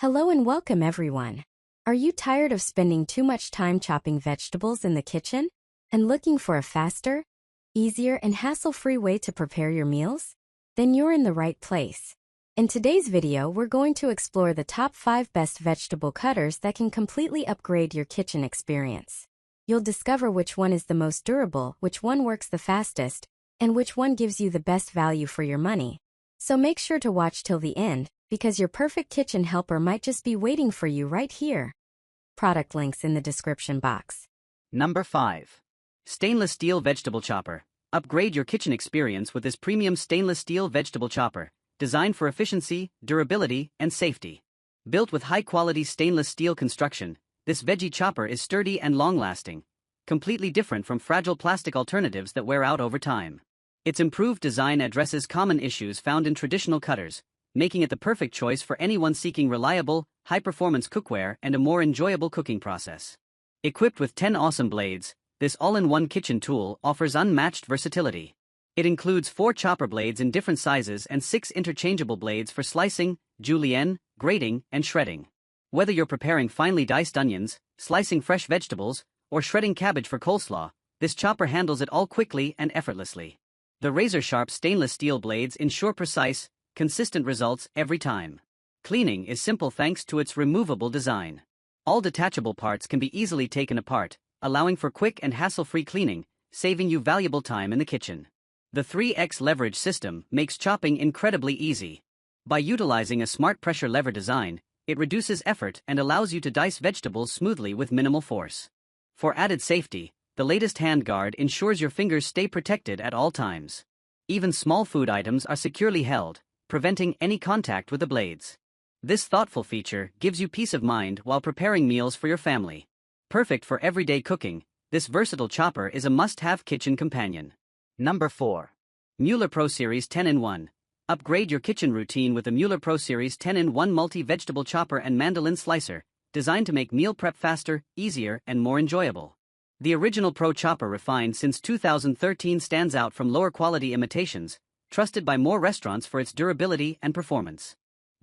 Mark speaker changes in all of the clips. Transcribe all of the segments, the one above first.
Speaker 1: Hello and welcome everyone. Are you tired of spending too much time chopping vegetables in the kitchen and looking for a faster, easier, and hassle-free way to prepare your meals? Then you're in the right place. In today's video, we're going to explore the top 5 best vegetable cutters that can completely upgrade your kitchen experience. You'll discover which one is the most durable, which one works the fastest, and which one gives you the best value for your money. So make sure to watch till the end, because your perfect kitchen helper might just be waiting for you right here. Product links in the description box.
Speaker 2: Number 5. Stainless Steel Vegetable Chopper. Upgrade your kitchen experience with this premium stainless steel vegetable chopper, designed for efficiency, durability, and safety. Built with high-quality stainless steel construction, this veggie chopper is sturdy and long-lasting, completely different from fragile plastic alternatives that wear out over time. Its improved design addresses common issues found in traditional cutters, making it the perfect choice for anyone seeking reliable, high-performance cookware and a more enjoyable cooking process. Equipped with 10 awesome blades, this all-in-one kitchen tool offers unmatched versatility. It includes 4 chopper blades in different sizes and 6 interchangeable blades for slicing, julienne, grating, and shredding. Whether you're preparing finely diced onions, slicing fresh vegetables, or shredding cabbage for coleslaw, this chopper handles it all quickly and effortlessly. The razor-sharp stainless steel blades ensure precise, consistent results every time. Cleaning is simple thanks to its removable design. All detachable parts can be easily taken apart, allowing for quick and hassle-free cleaning, saving you valuable time in the kitchen. The 3x leverage system makes chopping incredibly easy. By utilizing a smart pressure lever design, it reduces effort and allows you to dice vegetables smoothly with minimal force. For added safety, the latest hand guard ensures your fingers stay protected at all times. Even small food items are securely held, preventing any contact with the blades. This thoughtful feature gives you peace of mind while preparing meals for your family. Perfect for everyday cooking, this versatile chopper is a must-have kitchen companion. Number 4. Mueller Pro Series 10-in-1. Upgrade your kitchen routine with the Mueller Pro Series 10-in-1 multi-vegetable chopper and Mandoline slicer, designed to make meal prep faster, easier, and more enjoyable. The original Pro chopper, refined since 2013, stands out from lower-quality imitations, trusted by more restaurants for its durability and performance.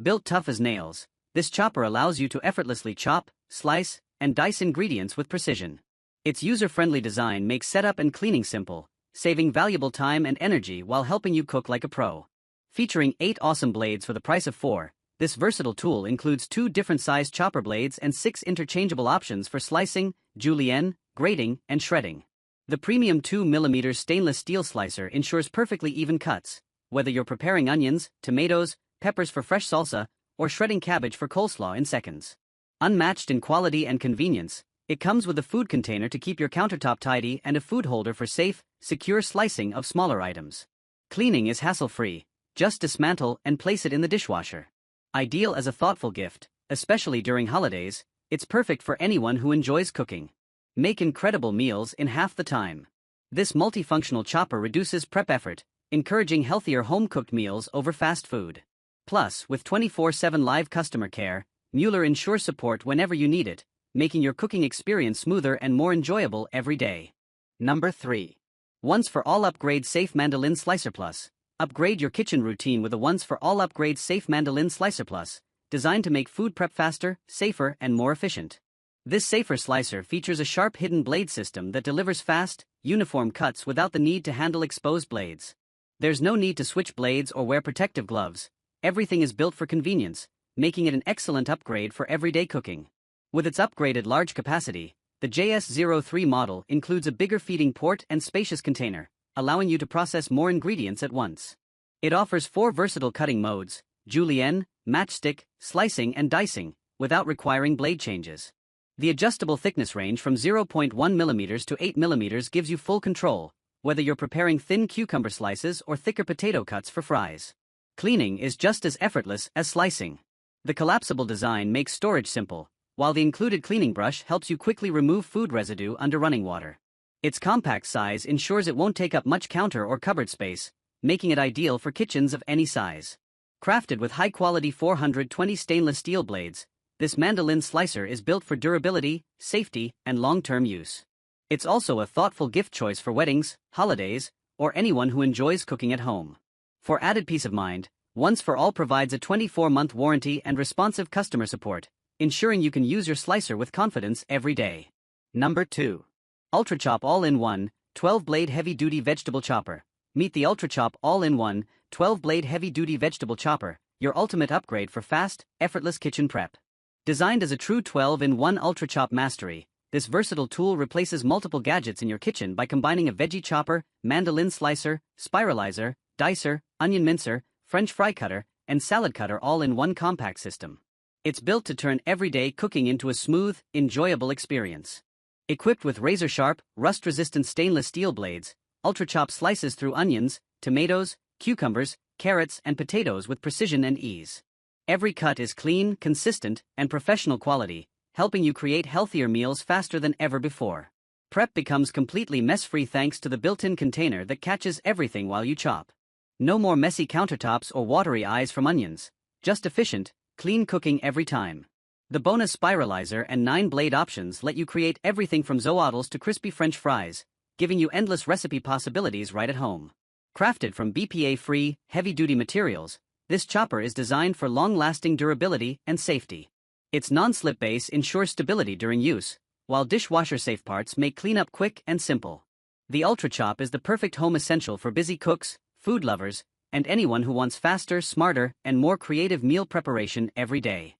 Speaker 2: Built tough as nails, this chopper allows you to effortlessly chop, slice, and dice ingredients with precision. Its user-friendly design makes setup and cleaning simple, saving valuable time and energy while helping you cook like a pro. Featuring 8 awesome blades for the price of 4, this versatile tool includes 2 different-sized chopper blades and 6 interchangeable options for slicing, julienne, grating, and shredding. The premium 2mm stainless steel slicer ensures perfectly even cuts, whether you're preparing onions, tomatoes, peppers for fresh salsa, or shredding cabbage for coleslaw in seconds. Unmatched in quality and convenience, it comes with a food container to keep your countertop tidy and a food holder for safe, secure slicing of smaller items. Cleaning is hassle-free, just dismantle and place it in the dishwasher. Ideal as a thoughtful gift, especially during holidays, it's perfect for anyone who enjoys cooking. Make incredible meals in half the time. This multifunctional chopper reduces prep effort, encouraging healthier home-cooked meals over fast food. Plus, with 24/7 live customer care, Mueller ensures support whenever you need it, making your cooking experience smoother and more enjoyable every day. Number 3. Once for all upgrade safe Mandoline Slicer Plus. Upgrade your kitchen routine with a once for all upgrade safe Mandoline Slicer Plus, designed to make food prep faster, safer, and more efficient. This safer slicer features a sharp hidden blade system that delivers fast, uniform cuts without the need to handle exposed blades. There's no need to switch blades or wear protective gloves. Everything is built for convenience, making it an excellent upgrade for everyday cooking. With its upgraded large capacity, the JS03 model includes a bigger feeding port and spacious container, allowing you to process more ingredients at once. It offers 4 versatile cutting modes: julienne, matchstick, slicing, and dicing, without requiring blade changes. The adjustable thickness range from 0.1 mm to 8 mm gives you full control, whether you're preparing thin cucumber slices or thicker potato cuts for fries. Cleaning is just as effortless as slicing. The collapsible design makes storage simple, while the included cleaning brush helps you quickly remove food residue under running water. Its compact size ensures it won't take up much counter or cupboard space, making it ideal for kitchens of any size. Crafted with high-quality 420 stainless steel blades, this Mandoline slicer is built for durability, safety, and long-term use. It's also a thoughtful gift choice for weddings, holidays, or anyone who enjoys cooking at home. For added peace of mind, Once for All provides a 24-month warranty and responsive customer support, ensuring you can use your slicer with confidence every day. Number 2. UltraChop All-in-One 12-Blade Heavy-Duty Vegetable Chopper. Meet the UltraChop All-in-One 12-Blade Heavy-Duty Vegetable Chopper, your ultimate upgrade for fast, effortless kitchen prep. Designed as a true 12-in-1 UltraChop mastery, this versatile tool replaces multiple gadgets in your kitchen by combining a veggie chopper, mandoline slicer, spiralizer, dicer, onion mincer, French fry cutter, and salad cutter all in one compact system. It's built to turn everyday cooking into a smooth, enjoyable experience. Equipped with razor-sharp, rust-resistant stainless steel blades, UltraChop slices through onions, tomatoes, cucumbers, carrots, and potatoes with precision and ease. Every cut is clean, consistent, and professional quality, helping you create healthier meals faster than ever before. Prep becomes completely mess-free thanks to the built-in container that catches everything while you chop. No more messy countertops or watery eyes from onions, just efficient, clean cooking every time. The bonus spiralizer and 9-blade options let you create everything from zoodles to crispy French fries, giving you endless recipe possibilities right at home. Crafted from BPA-free, heavy-duty materials, this chopper is designed for long-lasting durability and safety. Its non-slip base ensures stability during use, while dishwasher-safe parts make cleanup quick and simple. The UltraChop is the perfect home essential for busy cooks, food lovers, and anyone who wants faster, smarter, and more creative meal preparation every day.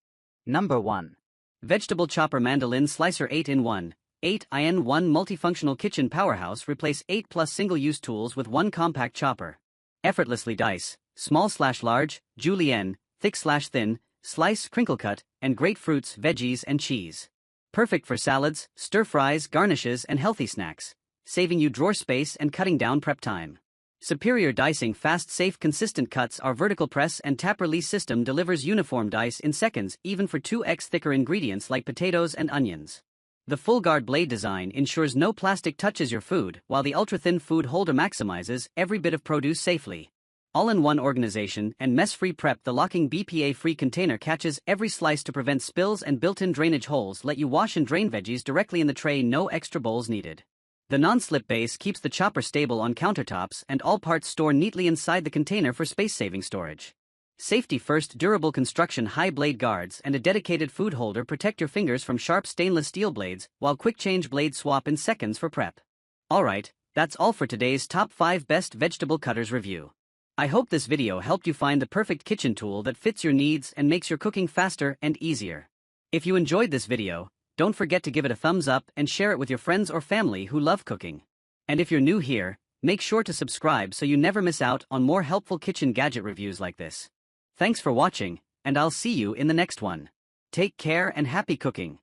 Speaker 2: Number 1. Vegetable Chopper Mandoline Slicer 8-in-1. 8-in-1 multifunctional kitchen powerhouse. Replace 8+ single-use tools with one compact chopper. Effortlessly dice, small/large, julienne, thick/thin, slice, crinkle cut, and grate fruits, veggies, and cheese. Perfect for salads, stir-fries, garnishes, and healthy snacks, saving you drawer space and cutting down prep time. Superior dicing, fast, safe, consistent cuts. Our vertical press and tap release system delivers uniform dice in seconds, even for 2x thicker ingredients like potatoes and onions. The full guard blade design ensures no plastic touches your food, while the ultra-thin food holder maximizes every bit of produce safely. All-in-one organization and mess-free prep. The locking BPA-free container catches every slice to prevent spills, and built-in drainage holes let you wash and drain veggies directly in the tray, no extra bowls needed. The non-slip base keeps the chopper stable on countertops, and all parts store neatly inside the container for space-saving storage. Safety first. Durable construction, high blade guards, and a dedicated food holder protect your fingers from sharp stainless steel blades, while quick change blade swap in seconds for prep. Alright, that's all for today's top 5 best vegetable cutters review. I hope this video helped you find the perfect kitchen tool that fits your needs and makes your cooking faster and easier. If you enjoyed this video, don't forget to give it a thumbs up and share it with your friends or family who love cooking. And if you're new here, make sure to subscribe so you never miss out on more helpful kitchen gadget reviews like this. Thanks for watching, and I'll see you in the next one. Take care and happy cooking.